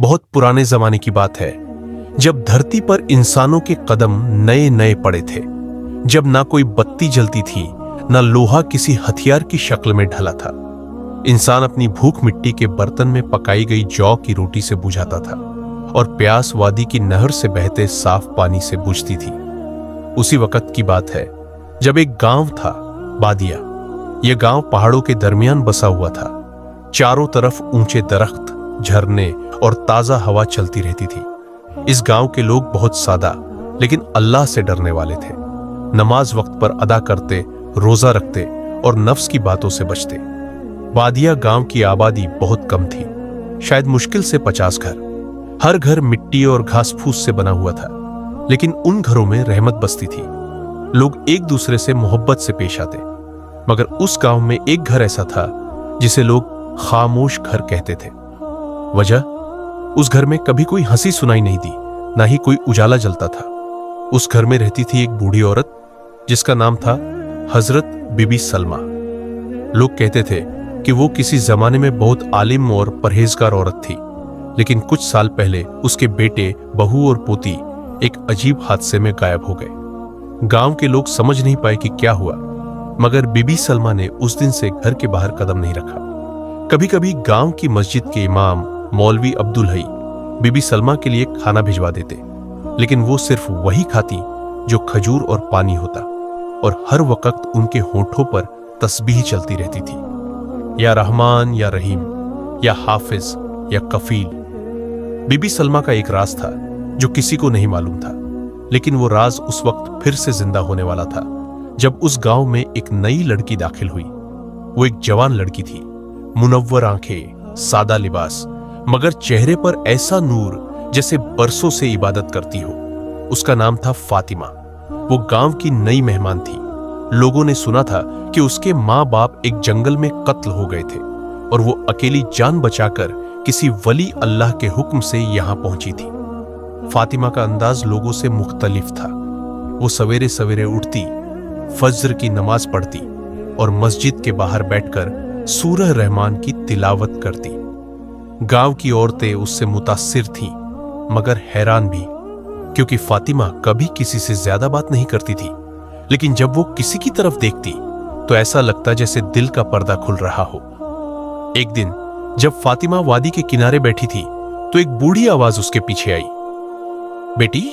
बहुत पुराने जमाने की बात है, जब धरती पर इंसानों के कदम नए नए पड़े थे, जब ना कोई बत्ती जलती थी, ना लोहा किसी हथियार की शक्ल में ढला था। इंसान अपनी भूख मिट्टी के बर्तन में पकाई गई जौ की रोटी से बुझाता था और प्यास वादी की नहर से बहते साफ पानी से बुझती थी। उसी वक्त की बात है जब एक गांव था, बादिया। यह गांव पहाड़ों के दरमियान बसा हुआ था। चारों तरफ ऊंचे दरख्त, झरने और ताजा हवा चलती रहती थी। इस गांव के लोग बहुत सादा लेकिन अल्लाह से डरने वाले थे। नमाज वक्त पर अदा करते, रोजा रखते और नफ्स की बातों से बचते। बादिया गांव की आबादी बहुत कम थी, शायद मुश्किल से 50 घर। हर घर मिट्टी और घास फूस से बना हुआ था, लेकिन उन घरों में रहमत बसती थी। लोग एक दूसरे से मोहब्बत से पेश आते। मगर उस गांव में एक घर ऐसा था जिसे लोग खामोश घर कहते थे। वजह, उस घर में कभी कोई हंसी सुनाई नहीं दी, ना ही कोई उजाला जलता था। उस घर में रहती थी एक बूढ़ी औरत जिसका नाम था हजरत बीबी सलमा। लोग कहते थे कि वो किसी जमाने में बहुत आलिम और परहेजगार औरत थी, लेकिन कुछ साल पहले उसके बेटे, बहू और पोती एक अजीब हादसे में गायब हो गए। गांव के लोग समझ नहीं पाए कि क्या हुआ, मगर बीबी सलमा ने उस दिन से घर के बाहर कदम नहीं रखा। कभी कभी गांव की मस्जिद के इमाम मौलवी अब्दुल हई बीबी सलमा के लिए खाना भिजवा देते, लेकिन वो सिर्फ वही खाती जो खजूर और पानी होता, और हर वक्त उनके होठों पर तस्बीह चलती रहती थी, या रहमान या रहीम, या हाफिज या कफील। बीबी सलमा का एक राज था जो किसी को नहीं मालूम था, लेकिन वो राज उस वक्त फिर से जिंदा होने वाला था जब उस गांव में एक नई लड़की दाखिल हुई। वो एक जवान लड़की थी, मुनव्वर आंखें, सादा लिबास, मगर चेहरे पर ऐसा नूर जैसे बरसों से इबादत करती हो। उसका नाम था फातिमा। वो गांव की नई मेहमान थी। लोगों ने सुना था कि उसके माँ बाप एक जंगल में कत्ल हो गए थे और वो अकेली जान बचाकर किसी वली अल्लाह के हुक्म से यहां पहुंची थी। फातिमा का अंदाज लोगों से मुख्तलिफ था। वो सवेरे सवेरे उठती, फज्र की नमाज पढ़ती और मस्जिद के बाहर बैठकर सूरह रहमान की तिलावत करती। गांव की औरतें उससे मुतासिर थीं, मगर हैरान भी, क्योंकि फातिमा कभी किसी से ज्यादा बात नहीं करती थी, लेकिन जब वो किसी की तरफ देखती तो ऐसा लगता जैसे दिल का पर्दा खुल रहा हो। एक दिन जब फातिमा वादी के किनारे बैठी थी तो एक बूढ़ी आवाज उसके पीछे आई, बेटी,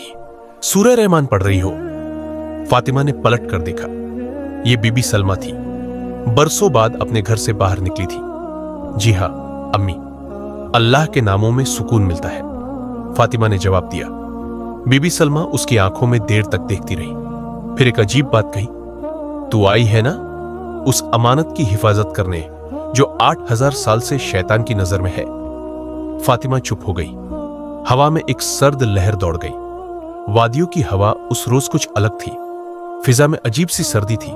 सूरह रहमान पढ़ रही हो? फातिमा ने पलट कर देखा। यह बीबी सलमा थी, बरसों बाद अपने घर से बाहर निकली थी। जी हां अम्मी, अल्लाह के नामों में सुकून मिलता है, फातिमा ने जवाब दिया। बीबी सलमा उसकी आंखों में देर तक देखती रही, फिर एक अजीब बात कही, तू आई है ना उस अमानत की हिफाजत करने जो 8000 साल से शैतान की नजर में है? फातिमा चुप हो गई। हवा में एक सर्द लहर दौड़ गई। वादियों की हवा उस रोज कुछ अलग थी। फिजा में अजीब सी सर्दी थी,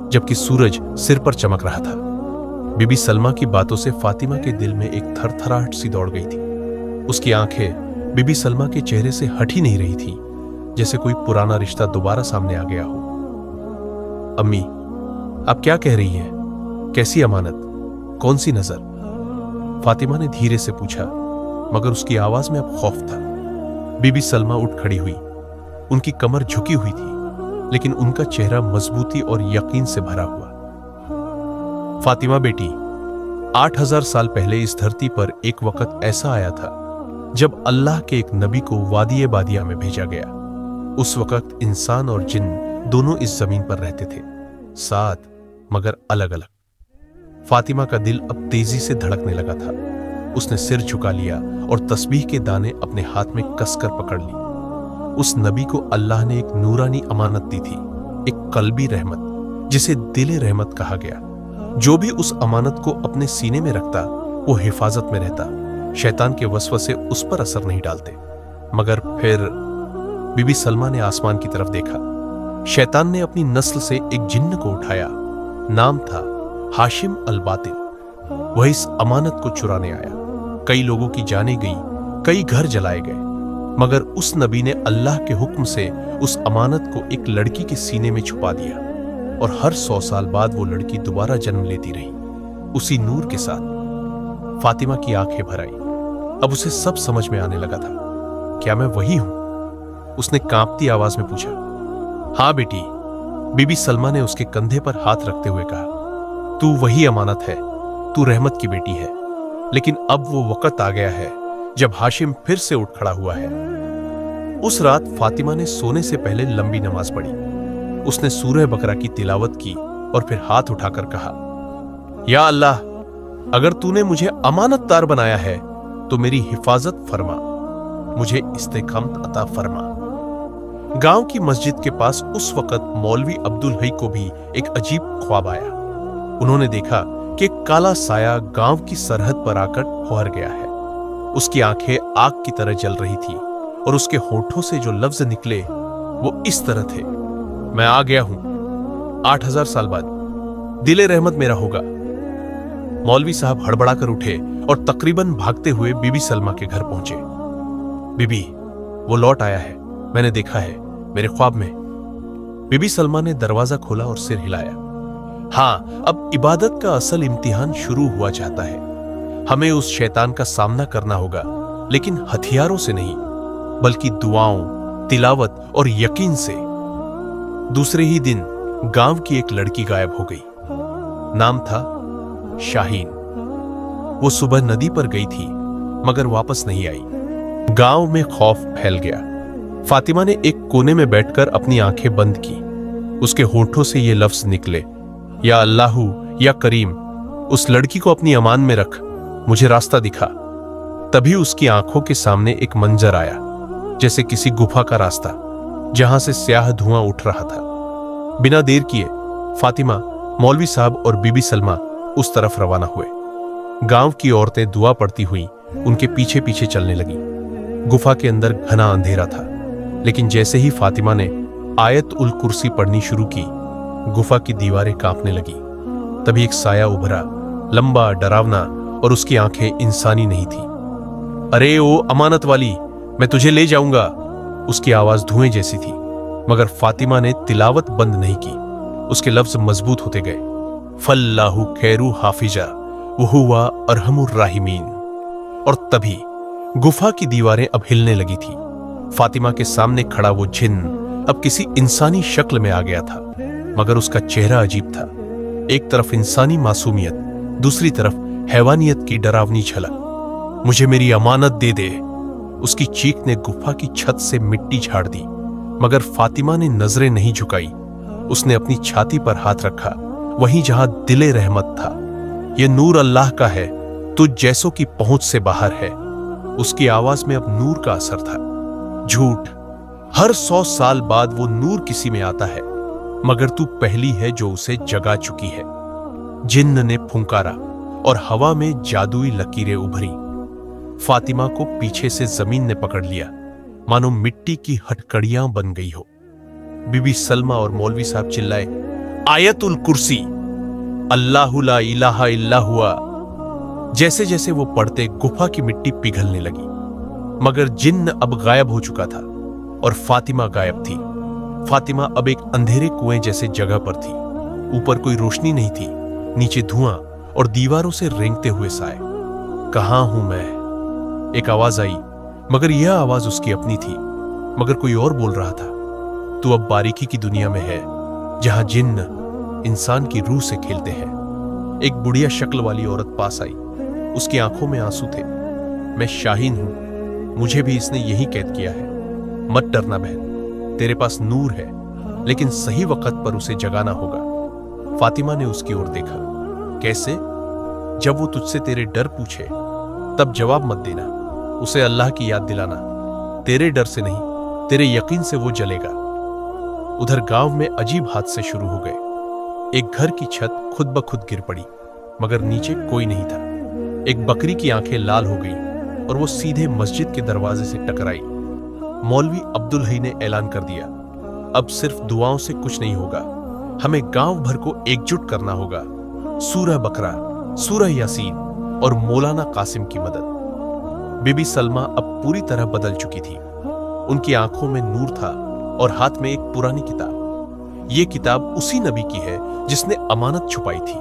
जबकि सूरज सिर पर चमक रहा था। बीबी सलमा की बातों से फातिमा के दिल में एक थरथराहट सी दौड़ गई थी। उसकी आंखें बीबी सलमा के चेहरे से हट ही नहीं रही थी, जैसे कोई पुराना रिश्ता दोबारा सामने आ गया हो। अम्मी, आप क्या कह रही हैं? कैसी अमानत? कौन सी नजर? फातिमा ने धीरे से पूछा, मगर उसकी आवाज में अब खौफ था। बीबी सलमा उठ खड़ी हुई। उनकी कमर झुकी हुई थी, लेकिन उनका चेहरा मजबूती और यकीन से भरा हुआ। फातिमा बेटी, 8000 साल पहले इस धरती पर एक वक्त ऐसा आया था जब अल्लाह के एक नबी को वादी बादिया में भेजा गया। उस वक्त इंसान और जिन दोनों इस जमीन पर रहते थे, साथ मगर अलग अलग। फातिमा का दिल अब तेजी से धड़कने लगा था। उसने सिर झुका लिया और तस्बीह के दाने अपने हाथ में कसकर पकड़ ली। उस नबी को अल्लाह ने एक नूरानी अमानत दी थी, एक कल्बी रहमत, जिसे दिले रहमत कहा गया। जो भी उस अमानत को अपने सीने में रखता वो हिफाजत में रहता, शैतान के वसवसे उस पर असर नहीं डालते। मगर फिर बीबी सलमा ने आसमान की तरफ देखा। शैतान ने अपनी नस्ल से एक जिन्न को उठाया। नाम था हाशिम अल बातिल। वह इस अमानत को चुराने आया। कई लोगों की जानें गई, कई घर जलाए गए, मगर उस नबी ने अल्लाह के हुक्म से उस अमानत को एक लड़की के सीने में छुपा दिया, और हर 100 साल बाद वो लड़की दोबारा जन्म लेती रही, उसी नूर के साथ। फातिमा की आंखें भर आई। अब उसे सब समझ में आने लगा था। क्या मैं वही हूं? उसने कांपती आवाज में पूछा। हाँ बेटी, बीबी सलमा ने उसके कंधे पर हाथ रखते हुए कहा। तू वही अमानत है, तू रहमत की बेटी है। लेकिन अब वो वक्त आ गया है जब हाशिम फिर से उठ खड़ा हुआ है। उस रात फातिमा ने सोने से पहले लंबी नमाज पढ़ी। उसने सूरह बकरा की तिलावत की और फिर हाथ उठाकर कहा, या अल्लाह, अगर तूने मुझे अमानतदार बनाया है तो मेरी हिफाजत फरमा, मुझे इस्तेकामत अता फरमा। गांव की मस्जिद के पास उस वक्त मौलवी अब्दुल हई को भी एक अजीब ख्वाब आया। उन्होंने देखा कि एक काला साया गांव की सरहद पर आकर ठहर गया है। उसकी आंखें आग की तरह जल रही थी और उसके होठों से जो लफ्ज निकले वो इस तरह थे, मैं आ गया हूं, 8000 साल बाद दिले रहमत मेरा होगा। मौलवी साहब हड़बड़ाकर उठे और तकरीबन भागते हुए बीबी सलमा के घर पहुंचे। बीबी, वो लौट आया है, मैंने देखा है मेरे ख्वाब में। बीबी सलमा ने दरवाजा खोला और सिर हिलाया। हां, अब इबादत का असल इम्तिहान शुरू हुआ चाहता है। हमें उस शैतान का सामना करना होगा, लेकिन हथियारों से नहीं, बल्कि दुआओं, तिलावत और यकीन से। दूसरे ही दिन गांव की एक लड़की गायब हो गई। नाम था शाहीन। वो सुबह नदी पर गई थी मगर वापस नहीं आई। गांव में खौफ फैल गया। फातिमा ने एक कोने में बैठकर अपनी आंखें बंद की। उसके होठों से ये लफ्ज निकले, या अल्लाहू, या करीम, उस लड़की को अपनी अमान में रख, मुझे रास्ता दिखा। तभी उसकी आंखों के सामने एक मंजर आया, जैसे किसी गुफा का रास्ता, जहां से स्याह धुआं उठ रहा था। बिना देर किए फातिमा, मौलवी साहब और बीबी सलमा उस तरफ रवाना हुए। गांव की औरतें दुआ पढ़ती हुई उनके पीछे पीछे चलने लगी। गुफा के अंदर घना अंधेरा था, लेकिन जैसे ही फातिमा ने आयत उल कुर्सी पढ़नी शुरू की, गुफा की दीवारें कांपने लगी। तभी एक साया उभरा, लंबा, डरावना, और उसकी आंखें इंसानी नहीं थी। अरे ओ अमानत वाली, मैं तुझे ले जाऊंगा। उसकी आवाज धुएं जैसी थी, मगर फातिमा ने तिलावत बंद नहीं की। उसके लफ्ज मजबूत होते गए, फल्लाहु खैरु हाफिजा वहुवा अरहमुर राहिमीन। और तभी गुफा की दीवारें अब हिलने लगी थी। फातिमा के सामने खड़ा वो जिन्न अब किसी इंसानी शक्ल में आ गया था, मगर उसका चेहरा अजीब था। एक तरफ इंसानी मासूमियत, दूसरी तरफ हैवानियत की डरावनी झलक। मुझे मेरी अमानत दे दे। उसकी चीख ने गुफा की छत से मिट्टी झाड़ दी, मगर फातिमा ने नजरें नहीं झुकाई। उसने अपनी छाती पर हाथ रखा, वहीं जहां दिले रहमत था। यह नूर अल्लाह का है, तुझ जैसों की पहुंच से बाहर है। उसकी आवाज में अब नूर का असर था। झूठ, हर 100 साल बाद वो नूर किसी में आता है, मगर तू पहली है जो उसे जगा चुकी है। जिन्न ने फुंकारा और हवा में जादुई लकीरें उभरी। फातिमा को पीछे से जमीन ने पकड़ लिया, मानो मिट्टी की हथकड़ियां बन गई हो। बीबी सलमा और मौलवी साहब चिल्लाए, आयतुल कुर्सी, अल्लाहु ला इलाहा इल्ला हुआ। जैसे जैसे वो पढ़ते, गुफा की मिट्टी पिघलने लगी। मगर जिन्न अब गायब हो चुका था और फातिमा गायब थी। फातिमा अब एक अंधेरे कुएं जैसे जगह पर थी। ऊपर कोई रोशनी नहीं थी, नीचे धुआं और दीवारों से रेंगते हुए साए। कहां हूं मैं? एक आवाज आई, मगर यह आवाज उसकी अपनी थी। मगर कोई और बोल रहा था, तू अब बारीकी की दुनिया में है, जहां जिन्न इंसान की रूह से खेलते हैं। एक बुढ़िया शक्ल वाली औरत पास आई। उसकी आंखों में आंसू थे। मैं शाहीन हूं, मुझे भी इसने यही कैद किया है। मत डरना बहन, तेरे पास नूर है, लेकिन सही वक्त पर उसे जगाना होगा। फातिमा ने उसकी ओर देखा। कैसे? जब वो तुझसे तेरे डर पूछे तब जवाब मत देना, उसे अल्लाह की याद दिलाना। तेरे डर से नहीं, तेरे यकीन से वो जलेगा। उधर गांव में अजीब हादसे शुरू हो गए। एक घर की छत खुद ब खुद गिर पड़ी, मगर नीचे कोई नहीं था। एक बकरी की आंखें लाल हो गई और वो सीधे मस्जिद के दरवाजे से टकराई। मौलवी अब्दुल हई ने ऐलान कर दिया, अब सिर्फ दुआओं से कुछ नहीं होगा, हमें गांव भर को एकजुट करना होगा। सूरह बकरा, सूरह यासीन और मौलाना कासिम की मदद। बीबी सलमा अब पूरी तरह बदल चुकी थी। उनकी आंखों में नूर था और हाथ में एक पुरानी किताब। ये किताब उसी नबी की है जिसने अमानत छुपाई थी।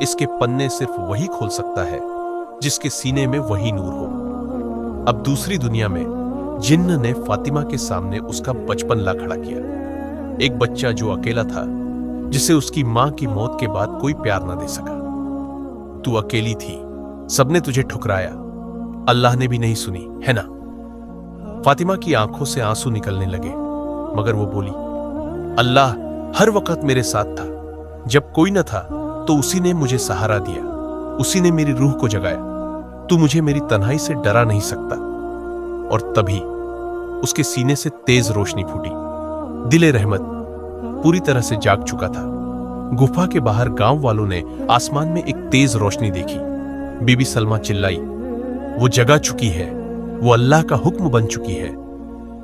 इसके पन्ने सिर्फ वही खोल सकता है जिसके सीने में वही नूर हो। अब दूसरी दुनिया में जिन्न ने फातिमा के सामने उसका बचपन ला खड़ा किया। एक बच्चा जो अकेला था, जिसे उसकी मां की मौत के बाद कोई प्यार ना दे सका। तू अकेली थी, सबने तुझे ठुकराया, अल्लाह ने भी नहीं सुनी, है ना? फातिमा की आंखों से आंसू निकलने लगे, मगर वो बोली, अल्लाह हर वक्त मेरे साथ था। जब कोई न था तो उसी ने मुझे सहारा दिया, उसी ने मेरी रूह को जगाया। तू मुझे मेरी तन्हाई से डरा नहीं सकता। और तभी उसके सीने से तेज रोशनी फूटी। दिले रहमत पूरी तरह से जाग चुका था। गुफा के बाहर गांव वालों ने आसमान में एक तेज रोशनी देखी। बीबी सलमा चिल्लाई, वो जगा चुकी है, वो अल्लाह का हुक्म बन चुकी है।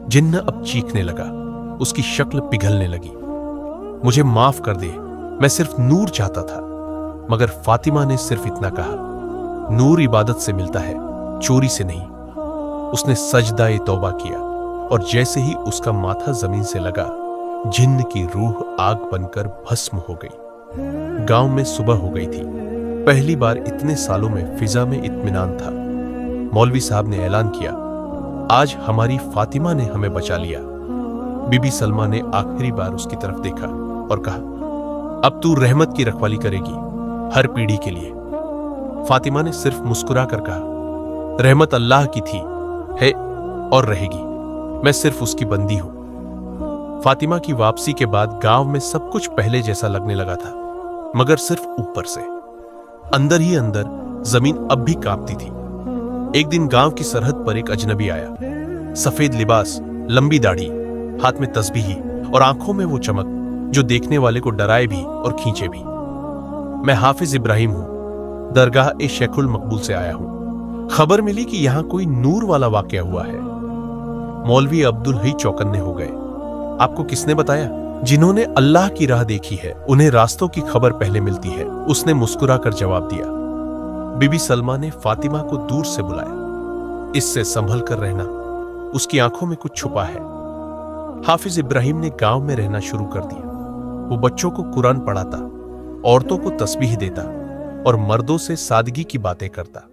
जिन्न अब चीखने लगा, उसकी शक्ल पिघलने लगी। मुझे माफ कर दे, मैं सिर्फ नूर चाहता था। मगर फातिमा ने सिर्फ इतना कहा, नूर इबादत से मिलता है, चोरी से नहीं। उसने सजदा-ए तौबा किया और जैसे ही उसका माथा जमीन से लगा, जिन्न की रूह आग बनकर भस्म हो गई। गांव में सुबह हो गई थी। पहली बार इतने सालों में फिजा में इत्मीनान था। मौलवी साहब ने ऐलान किया, आज हमारी फातिमा ने हमें बचा लिया। बीबी सलमा ने आखिरी बार उसकी तरफ देखा और कहा, अब तू रहमत की रखवाली करेगी हर पीढ़ी के लिए। फातिमा ने सिर्फ मुस्कुरा कर कहा, रहमत अल्लाह की थी, है और रहेगी। मैं सिर्फ उसकी बंदी हूं। फातिमा की वापसी के बाद गांव में सब कुछ पहले जैसा लगने लगा था, मगर सिर्फ ऊपर से। अंदर ही अंदर जमीन अब भी कांपती थी। एक दिन गांव की सरहद पर एक अजनबी आया। सफेद लिबास, लंबी दाढ़ी, हाथ में तस्बीह और आंखों में वो चमक जो देखने वाले को डराए भी और खींचे भी। मैं हाफिज इब्राहिम हूं, दरगाह ए शेखुल मकबूल से आया हूं। खबर मिली कि यहां कोई नूर वाला वाकया हुआ है। मौलवी अब्दुल हई चौकन्ने हो गए। आपको किसने बताया? जिन्होंने अल्लाह की राह देखी है, उन्हें रास्तों की खबर पहले मिलती है, उसने मुस्कुराकर जवाब दिया। बीबी सलमा ने फातिमा को दूर से बुलाया। इससे संभल कर रहना, उसकी आंखों में कुछ छुपा है। हाफिज इब्राहिम ने गांव में रहना शुरू कर दिया। वो बच्चों को कुरान पढ़ाता, औरतों को तस्बीह देता और मर्दों से सादगी की बातें करता।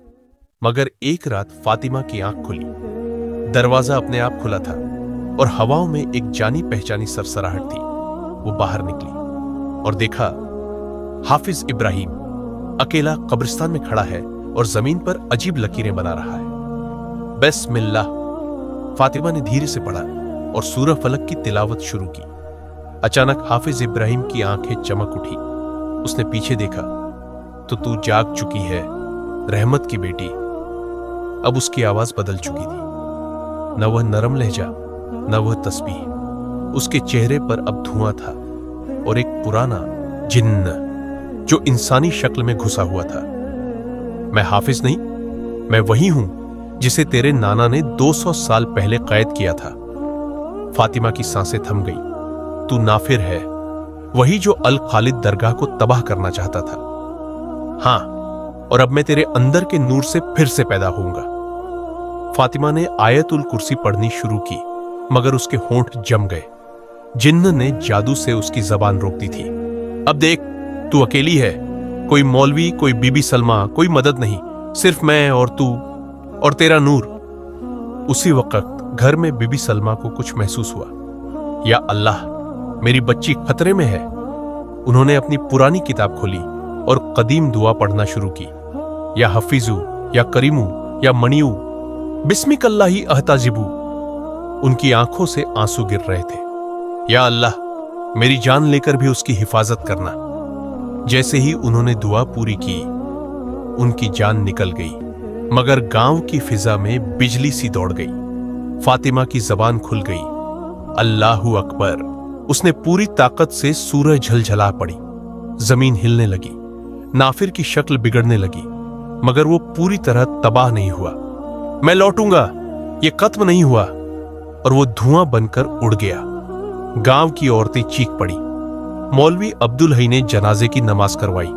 मगर एक रात फातिमा की आंख खुली। दरवाजा अपने आप खुला था और हवाओं में एक जानी पहचानी सरसराहट थी। वो बाहर निकली और देखा, हाफिज इब्राहिम अकेला कब्रिस्तान में खड़ा है और जमीन पर अजीब लकीरें बना रहा है। बिस्मिल्लाह, फातिमा ने धीरे से पढ़ा और सूरह फलक की तिलावत शुरू की। अचानक हाफिज इब्राहिम की आंखें चमक उठी। उसने पीछे देखा तो तू जाग चुकी है, रहमत की बेटी। अब उसकी आवाज बदल चुकी थी। न वह नरम लहजा, न वह तस्बीह। उसके चेहरे पर अब धुआं था और एक पुराना जिन्न जो इंसानी शक्ल में घुसा हुआ था। मैं हाफिज नहीं, मैं वही हूं जिसे तेरे नाना ने 200 साल पहले कैद किया था। फातिमा की सांसें थम गई। तू नाफिर है, वही जो अल खालिद दरगाह को तबाह करना चाहता था। हां, और अब मैं तेरे अंदर के नूर से फिर से पैदा होऊंगा। फातिमा ने आयतुल कुर्सी पढ़नी शुरू की, मगर उसके होंठ जम गए। जिन्न ने जादू से उसकी जबान रोक दी थी। अब देख, तू अकेली है, कोई मौलवी, कोई बीबी सलमा, कोई मदद नहीं, सिर्फ मैं और तू और तेरा नूर। उसी वक्त घर में बीबी सलमा को कुछ महसूस हुआ। या अल्लाह, मेरी बच्ची खतरे में है। उन्होंने अपनी पुरानी किताब खोली और कदीम दुआ पढ़ना शुरू की। या हफीजू, या करीमू, या मणियू, बिस्मिकल्लाही अहताजिबू। उनकी आंखों से आंसू गिर रहे थे। या अल्लाह, मेरी जान लेकर भी उसकी हिफाजत करना। जैसे ही उन्होंने दुआ पूरी की, उनकी जान निकल गई, मगर गांव की फिजा में बिजली सी दौड़ गई। फातिमा की जबान खुल गई। अल्लाहु अकबर। उसने पूरी ताकत से सूरज झलझला पड़ी। जमीन हिलने लगी। नाफिर की शक्ल बिगड़ने लगी, मगर वो पूरी तरह तबाह नहीं हुआ। मैं लौटूंगा, ये खत्म नहीं हुआ। और वो धुआं बनकर उड़ गया। गांव की औरतें चीख पड़ी। मौलवी अब्दुल हई ने जनाजे की नमाज करवाई।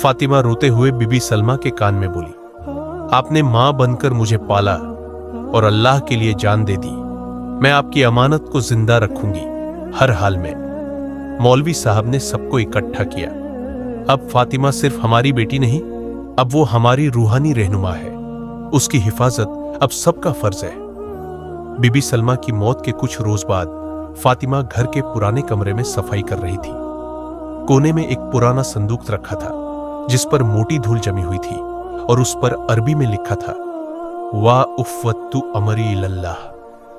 फातिमा रोते हुए बीबी सलमा के कान में बोली, आपने मां बनकर मुझे पाला और अल्लाह के लिए जान दे दी। मैं आपकी अमानत को जिंदा रखूंगी हर हाल में। मौलवी साहब ने सबको इकट्ठा किया। अब फातिमा सिर्फ हमारी बेटी नहीं, अब वो हमारी रूहानी रहनुमा है। उसकी हिफाजत अब सबका फर्ज है। बीबी सलमा की मौत के कुछ रोज बाद फातिमा घर के पुराने कमरे में सफाई कर रही थी। कोने में एक पुराना संदूक रखा था जिस पर मोटी धूल जमी हुई थी और उस पर अरबी में लिखा था, वा उफ़्वत्तु अमरी इलल्लाह,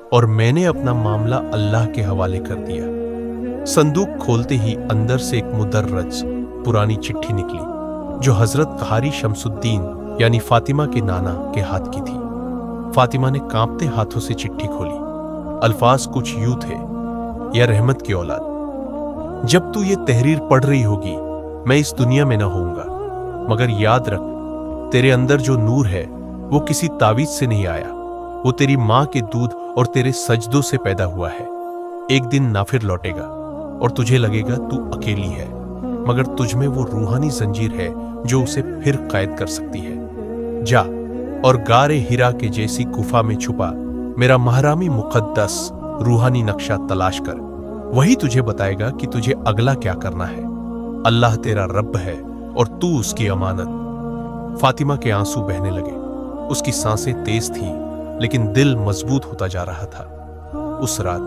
और मैंने अपना मामला अल्लाह के हवाले कर दिया। संदूक खोलते ही अंदर से एक मुदर्रज पुरानी चिट्ठी निकली जो हजरत कारी शमसुद्दीन यानी फातिमा के नाना के हाथ की थी। फातिमा ने कांपते हाथों से चिट्ठी खोली। अल्फाज कुछ यूं थे, या रहमत की औलाद, जब तू ये तहरीर पढ़ रही होगी मैं इस दुनिया में न होऊंगा, मगर याद रख तेरे अंदर जो नूर है वो किसी तावीज से नहीं आया, वो तेरी मां के दूध और तेरे सजदों से पैदा हुआ है। एक दिन नाफिर लौटेगा और तुझे लगेगा तू अकेली है, मगर तुझमें वो रूहानी जंजीर है जो उसे फिर कैद कर सकती है। जा और गारे हिरा के जैसी गुफा में छुपा मेरा महरामी मुकद्दस रूहानी नक्शा तलाश कर, वही तुझे बताएगा कि तुझे अगला क्या करना है। अल्लाह तेरा रब है और तू उसकी अमानत। फातिमा के आंसू बहने लगे। उसकी सांसें तेज थीं, लेकिन दिल मजबूत होता जा रहा था। उस रात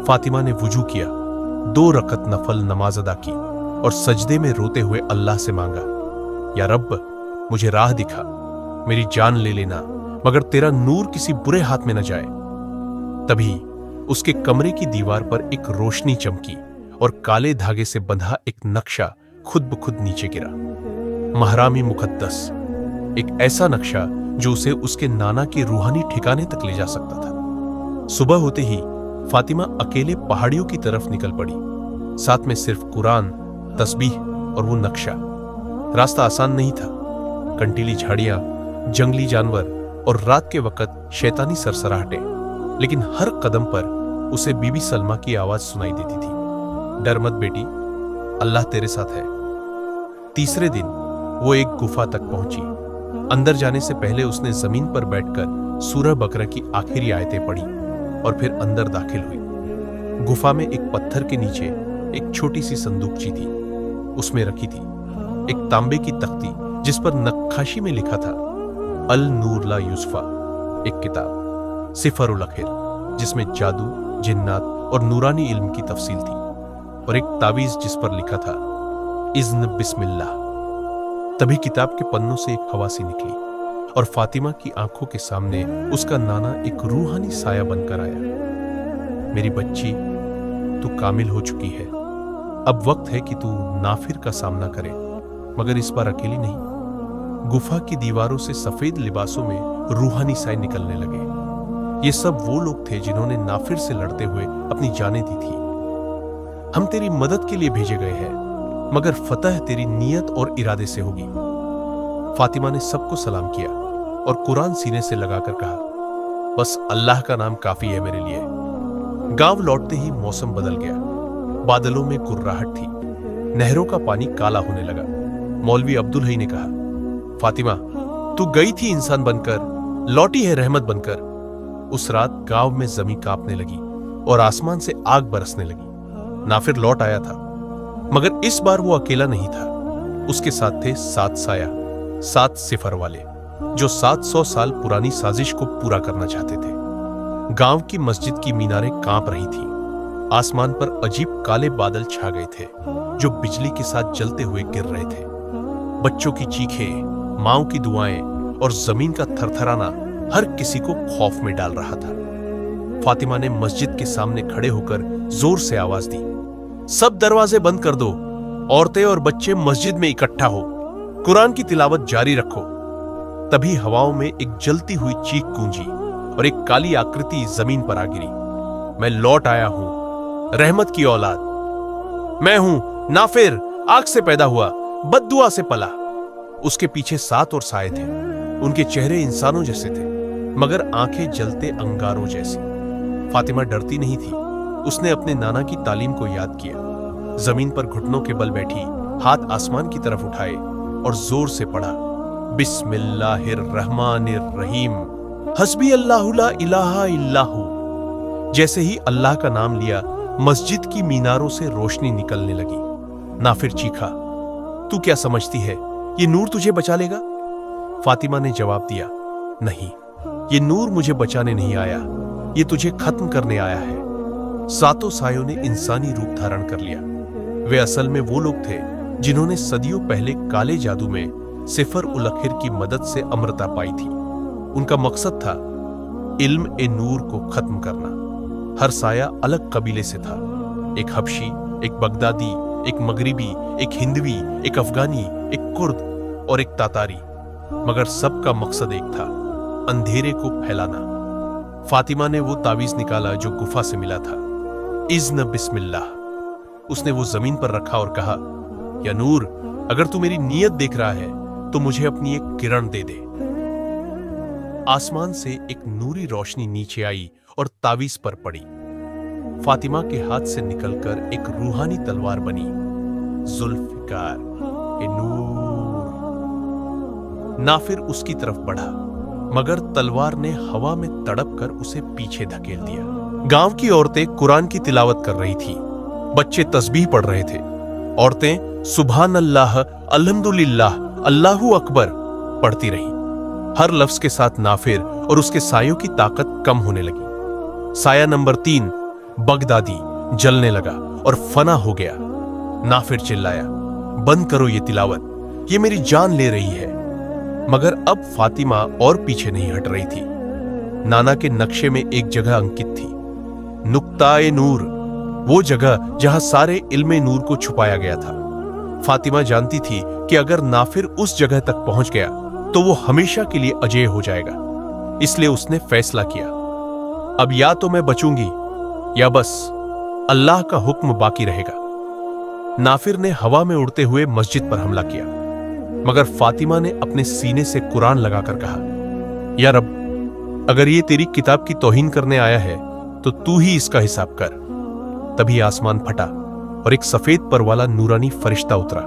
फातिमा ने वुजू किया, 2 रकत नफल नमाज अदा की और सजदे में रोते हुए अल्लाह से मांगा, या रब मुझे राह दिखा, मेरी जान ले लेना, मगर तेरा नूर किसी बुरे हाथ में न जाए। तभी उसके कमरे की दीवार पर एक रोशनी चमकी और काले धागे से बंधा एक नक्शा खुद ब खुद नीचे गिरा। महरामी मुकद्दस, एक ऐसा नक्शा जो उसे उसके नाना के रूहानी ठिकाने तक ले जा सकता था। सुबह होते ही फातिमा अकेले पहाड़ियों की तरफ निकल पड़ी, साथ में सिर्फ कुरान, तस्बीह और वो नक्शा। रास्ता आसान नहीं था। कंटीली झाड़ियां, जंगली जानवर और रात के वक्त शैतानी सरसराहटें, लेकिन हर कदम पर उसे बीबी सलमा की आवाज सुनाई देती थी, डर मत बेटी, अल्लाह तेरे साथ है। तीसरे दिन वो एक गुफा तक पहुंची। अंदर जाने से पहले उसने जमीन पर बैठकर सूरह बकरा की आखिरी आयतें पढ़ी और फिर अंदर दाखिल हुई। गुफा में एक पत्थर के नीचे एक छोटी सी संदूकची थी। उसमें रखी थी एक तांबे की तख्ती जिस पर नक्काशी में लिखा था, अल नूर ला यूसुफा, एक किताब सिफरुल अखिर जिसमें जादू, जिन्नात और नूरानी इल्म की तफसील थी, और एक तावीज जिस पर लिखा था, इज़्न बिस्मिल्लाह। तभी किताब के पन्नों से एक हवा सी निकली और फातिमा की आंखों के सामने उसका नाना एक रूहानी साया बनकर आया। मेरी बच्ची, तू कामिल हो चुकी है। अब वक्त है कि तू नाफिर का सामना करे, मगर इस बार अकेली नहीं। गुफा की दीवारों से सफेद लिबासों में रूहानी साए निकलने लगे। ये सब वो लोग थे जिन्होंने नाफिर से लड़ते हुए अपनी जानें दी थी। हम तेरी मदद के लिए भेजे गए हैं, मगर फतह तेरी नियत और इरादे से होगी। फातिमा ने सबको सलाम किया और कुरान सीने से लगाकर कहा, बस अल्लाह का नाम काफी है मेरे लिए। गांव लौटते ही मौसम बदल गया। बादलों में कुर्राहट थी। नहरों का पानी काला होने लगा। मौलवी अब्दुल हई ने कहा, फातिमा, तू गई थी इंसान बनकर, लौटी है रहमत बनकर। उस रात गांव में जमीन कांपने लगी और आसमान से आग बरसने लगी। नाफिर लौट आया था, मगर इस बार वो अकेला नहीं था। उसके साथ थे 7 साया, 7 सिफर वाले, जो 700 साल पुरानी साजिश को पूरा करना चाहते थे। गांव की मस्जिद की मीनारें कांप रही थीं। आसमान पर अजीब काले बादल छा गए थे जो बिजली के साथ जलते हुए गिर रहे थे। बच्चों की चीखें, माओ की दुआएं और जमीन का थरथराना हर किसी को खौफ में डाल रहा था। फातिमा ने मस्जिद के सामने खड़े होकर जोर से आवाज दी, सब दरवाजे बंद कर दो, औरतें और बच्चे मस्जिद में इकट्ठा हो, कुरान की तिलावत जारी रखो। तभी हवाओं में एक जलती हुई चीख गूंजी और एक काली आकृति जमीन पर आ गिरी। मैं लौट आया हूं, रहमत की औलाद। मैं हूं नाफिर, आग से पैदा हुआ, बद्दुआ से पला। उसके पीछे 7 और साए थे। उनके चेहरे इंसानों जैसे थे, मगर आंखें जलते अंगारों जैसी। फातिमा डरती नहीं थी। उसने अपने नाना की तालीम को याद किया। जमीन पर घुटनों के बल बैठी, हाथ आसमान की तरफ उठाए और जोर से पढ़ा, बिस्मिल्लाहिर्रहमानिर्रहीम, हस्बी अल्लाहु ला इलाहा इल्लाहु। जैसे ही अल्लाह का नाम लिया, मस्जिद की मीनारों से रोशनी निकलने लगी। नाफिर चीखा, तू क्या समझती है ये नूर तुझे बचा लेगा? फातिमा ने जवाब दिया, नहीं, ये नूर मुझे बचाने नहीं आया, ये तुझे खत्म करने आया है। सातों सायों ने इंसानी रूप धारण कर लिया। वे असल में वो लोग थे जिन्होंने सदियों पहले काले जादू में सिफर उल अखिर की मदद से अमरता पाई थी। उनका मकसद था इल्म ए नूर को खत्म करना। हर साया अलग कबीले से था, एक हबशी, एक बगदादी, एक मगरिबी, एक हिंदवी, एक अफगानी, एक कुर्द और एक तातारी, मगर सबका मकसद एक था, अंधेरे को फैलाना। फातिमा ने वो तावीज निकाला जो गुफा से मिला था। इज़्न बिस्मिल्लाह, उसने वो जमीन पर रखा और कहा, या नूर, अगर तू मेरी नीयत देख रहा है तो मुझे अपनी एक किरण दे दे। आसमान से एक नूरी रोशनी नीचे आई और तावीज पर पड़ी। फातिमा के हाथ से निकलकर एक रूहानी तलवार बनी। जुल्फिकार ए नूर। नाफिर उसकी तरफ बढ़ा, मगर तलवार ने हवा में तड़प कर उसे पीछे धकेल दिया। गांव की औरतें कुरान की तिलावत कर रही थी, बच्चे तस्बीह पढ़ रहे थे। औरतें सुभान अल्लाह, अल्हम्दुलिल्लाह, अल्लाहू अकबर पढ़ती रही। हर लफ्ज के साथ नाफिर और उसके सायों की ताकत कम होने लगी। साया नंबर 3 बगदादी जलने लगा और फना हो गया। नाफिर चिल्लाया, बंद करो ये तिलावत, ये मेरी जान ले रही है। मगर अब फातिमा और पीछे नहीं हट रही थी। नाना के नक्शे में एक जगह अंकित थी, नुक्ताए नूर, वो जगह जहां सारे इल्मे नूर को छुपाया गया था। फातिमा जानती थी कि अगर नाफिर उस जगह तक पहुंच गया तो वो हमेशा के लिए अजेय हो जाएगा। इसलिए उसने फैसला किया, अब या तो मैं बचूंगी या बस अल्लाह का हुक्म बाकी रहेगा। नाफिर ने हवा में उड़ते हुए मस्जिद पर हमला किया, मगर फातिमा ने अपने सीने से कुरान लगाकर कहा, या रब, अगर ये तेरी किताब की तौहीन करने आया है तो तू ही इसका हिसाब कर। तभी आसमान फटा और एक सफेद पर वाला नूरानी फरिश्ता उतरा।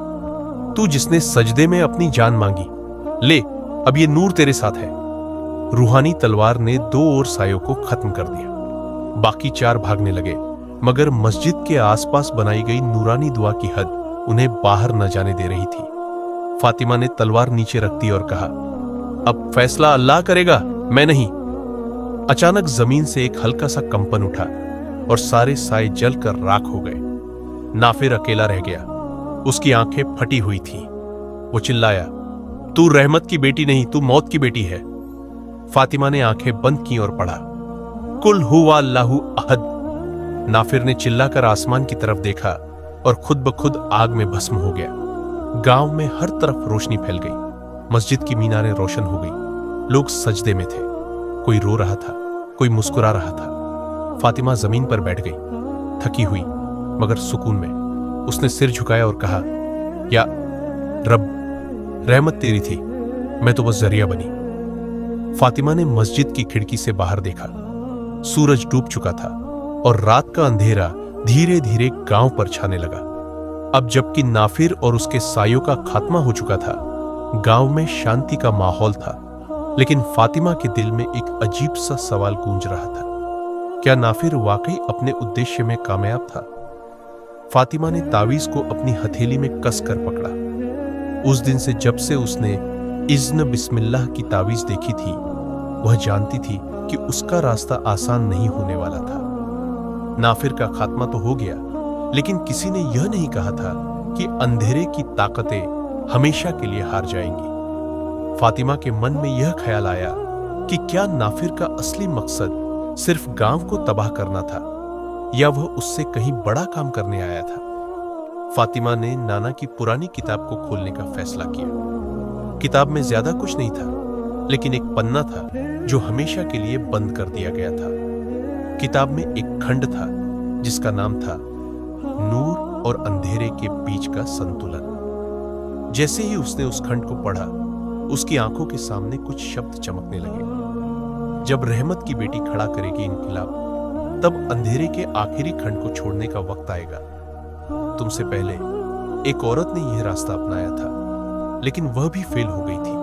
तू जिसने सजदे में अपनी जान मांगी, ले, अब ये नूर तेरे साथ है। रूहानी तलवार ने 2 और सायों को खत्म कर दिया। बाकी 4 भागने लगे, मगर मस्जिद के आसपास बनाई गई नूरानी दुआ की हद उन्हें बाहर न जाने दे रही थी। फातिमा ने तलवार नीचे रख दी और कहा, अब फैसला अल्लाह करेगा, मैं नहीं। अचानक जमीन से एक हल्का सा कंपन उठा और सारे साए जलकर राख हो गए। नाफिर अकेला रह गया, उसकी आंखें फटी हुई थीं। वो चिल्लाया, तू रहमत की बेटी नहीं, तू मौत की बेटी है। फातिमा ने आंखें बंद की और पढ़ा, कुल हुवा अल्लाहु अहद। नाफिर ने चिल्लाकर आसमान की तरफ देखा और खुद ब खुद आग में भस्म हो गया। गांव में हर तरफ रोशनी फैल गई। मस्जिद की मीनारें रोशन हो गई। लोग सजदे में थे, कोई रो रहा था, कोई मुस्कुरा रहा था। फातिमा जमीन पर बैठ गई, थकी हुई मगर सुकून में। उसने सिर झुकाया और कहा, या रब, रहमत तेरी थी, मैं तो बस जरिया बनी। फातिमा ने मस्जिद की खिड़की से बाहर देखा। सूरज डूब चुका था और रात का अंधेरा धीरे धीरे गांव पर छाने लगा। अब जबकि नाफिर और उसके सायों का खात्मा हो चुका था, गांव में शांति का माहौल था। लेकिन फातिमा के दिल में एक अजीब सा सवाल गूंज रहा था, क्या नाफिर वाकई अपने उद्देश्य में कामयाब था? फातिमा ने तावीज को अपनी हथेली में कसकर पकड़ा। उस दिन से जब से उसने इज़्न बिस्मिल्लाह की तावीज देखी थी, वह जानती थी कि उसका रास्ता आसान नहीं होने वाला था। नाफिर का खात्मा तो हो गया, लेकिन किसी ने यह नहीं कहा था कि अंधेरे की ताकतें हमेशा के लिए हार जाएंगी। फातिमा के मन में यह ख्याल आया कि क्या नाफिर का असली मकसद सिर्फ गांव को तबाह करना था, या वह उससे कहीं बड़ा काम करने आया था। फातिमा ने नाना की पुरानी किताब को खोलने का फैसला किया। किताब में ज्यादा कुछ नहीं था, लेकिन एक पन्ना था जो हमेशा के लिए बंद कर दिया गया था। किताब में एक खंड था जिसका नाम था नूर और अंधेरे के बीच का संतुलन। जैसे ही उसने उस खंड को पढ़ा, उसकी आंखों के सामने कुछ शब्द चमकने लगे। जब रहमत की बेटी खड़ा करेगी इनकलाब, तब अंधेरे के आखिरी खंड को छोड़ने का वक्त आएगा। तुमसे पहले एक औरत ने यह रास्ता अपनाया था, लेकिन वह भी फेल हो गई थी।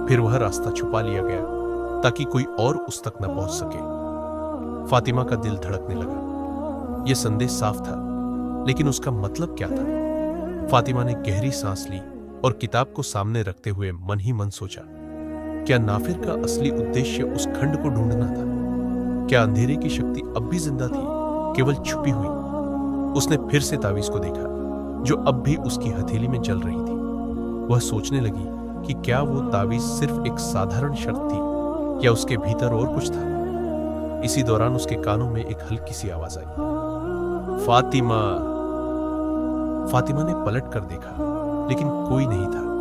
फिर वह रास्ता छुपा लिया गया ताकि कोई और उस तक न पहुंच सके। फातिमा का दिल धड़कने लगा। यह संदेश साफ था, लेकिन उसका मतलब क्या था? फातिमा ने गहरी सांस ली और किताब को सामने रखते हुए मन ही मन सोचा, क्या नाफिर का असली उद्देश्य उस खंड को ढूंढना था? क्या अंधेरे की शक्ति अब भी जिंदा थी, केवल छुपी हुई? उसने फिर से तावीज को देखा, जो अब भी उसकी हथेली में जल रही थी। वह सोचने लगी कि क्या वो तावीज सिर्फ एक साधारण शर्त थी या उसके भीतर और कुछ था। इसी दौरान उसके कानों में एक हल्की सी आवाज आई, फातिमा। फातिमा ने पलट कर देखा, लेकिन कोई नहीं था।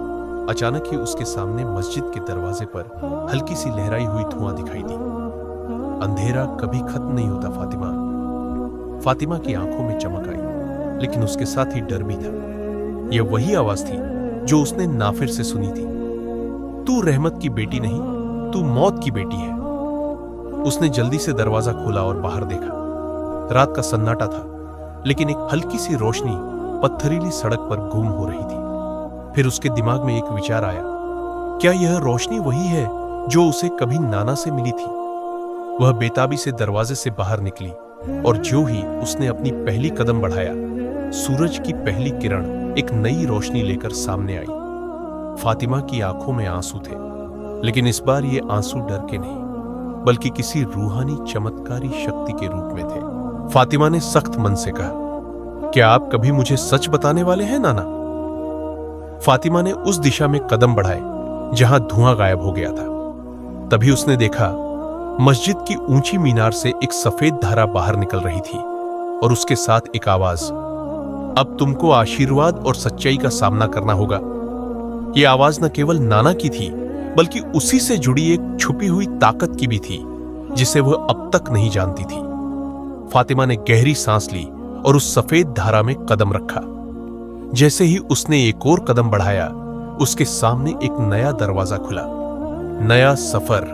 अचानक ही उसके सामने मस्जिद के दरवाजे पर हल्की सी लहराई हुई धुआं दिखाई दी। अंधेरा कभी खत्म नहीं होता फातिमा। फातिमा की आंखों में चमक आई, लेकिन उसके साथ ही डर भी था। यह वही आवाज थी जो उसने नाफिर से सुनी थी। तू रहमत की बेटी नहीं, तू मौत की बेटी है। उसने जल्दी से दरवाजा खोला और बाहर देखा। रात का सन्नाटा था, लेकिन एक हल्की सी रोशनी पत्थरीली सड़क पर गुम हो रही थी। फिर उसके दिमाग में एक विचार आया, क्या यह रोशनी वही है जो उसे कभी नाना से मिली थी? वह बेताबी से दरवाजे से बाहर निकली और जो ही उसने अपनी पहली कदम बढ़ाया, सूरज की पहली किरण एक नई रोशनी लेकर सामने आई। फातिमा की आंखों में आंसू थे, लेकिन इस बार ये आंसू डर के नहीं, बल्कि किसी रूहानी चमत्कारी शक्ति के रूप में थे। फातिमा ने सख्त मन से कहा, क्या आप कभी मुझे सच बताने वाले हैं नाना? फातिमा ने उस दिशा में कदम बढ़ाए जहां धुआं गायब हो गया था। तभी उसने देखा, मस्जिद की ऊंची मीनार से एक सफेद धारा बाहर निकल रही थी और उसके साथ एक आवाज, अब तुमको आशीर्वाद और सच्चाई का सामना करना होगा। यह आवाज न केवल नाना की थी, बल्कि उसी से जुड़ी एक छुपी हुई ताकत की भी थी, जिसे वह अब तक नहीं जानती थी। फातिमा ने गहरी सांस ली और उस सफेद धारा में कदम रखा। जैसे ही उसने एक और कदम बढ़ाया, उसके सामने एक नया दरवाजा खुला। नया सफर,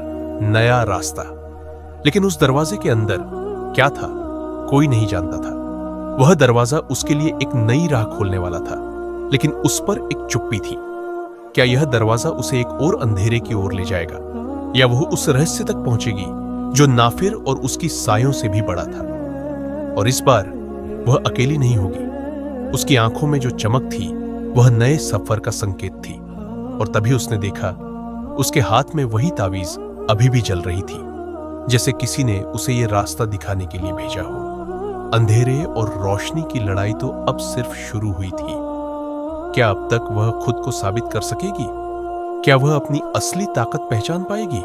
नया रास्ता। लेकिन उस दरवाजे के अंदर क्या था, कोई नहीं जानता था। वह दरवाजा उसके लिए एक नई राह खोलने वाला था, लेकिन उस पर एक चुप्पी थी। क्या यह दरवाजा उसे एक और अंधेरे की ओर ले जाएगा, या वह उस रहस्य तक पहुंचेगी जो नाफिर और उसकी सायों से भी बड़ा था? और इस बार वह अकेली नहीं होगी। उसकी आंखों में जो चमक थी, वह नए सफर का संकेत थी। और तभी उसने देखा, उसके हाथ में वही तावीज अभी भी जल रही थी, जैसे किसी ने उसे यह रास्ता दिखाने के लिए भेजा हो। अंधेरे और रोशनी की लड़ाई तो अब सिर्फ शुरू हुई थी। क्या अब तक वह खुद को साबित कर सकेगी? क्या वह अपनी असली ताकत पहचान पाएगी?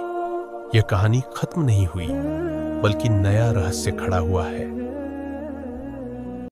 यह कहानी खत्म नहीं हुई, बल्कि नया रहस्य खड़ा हुआ है।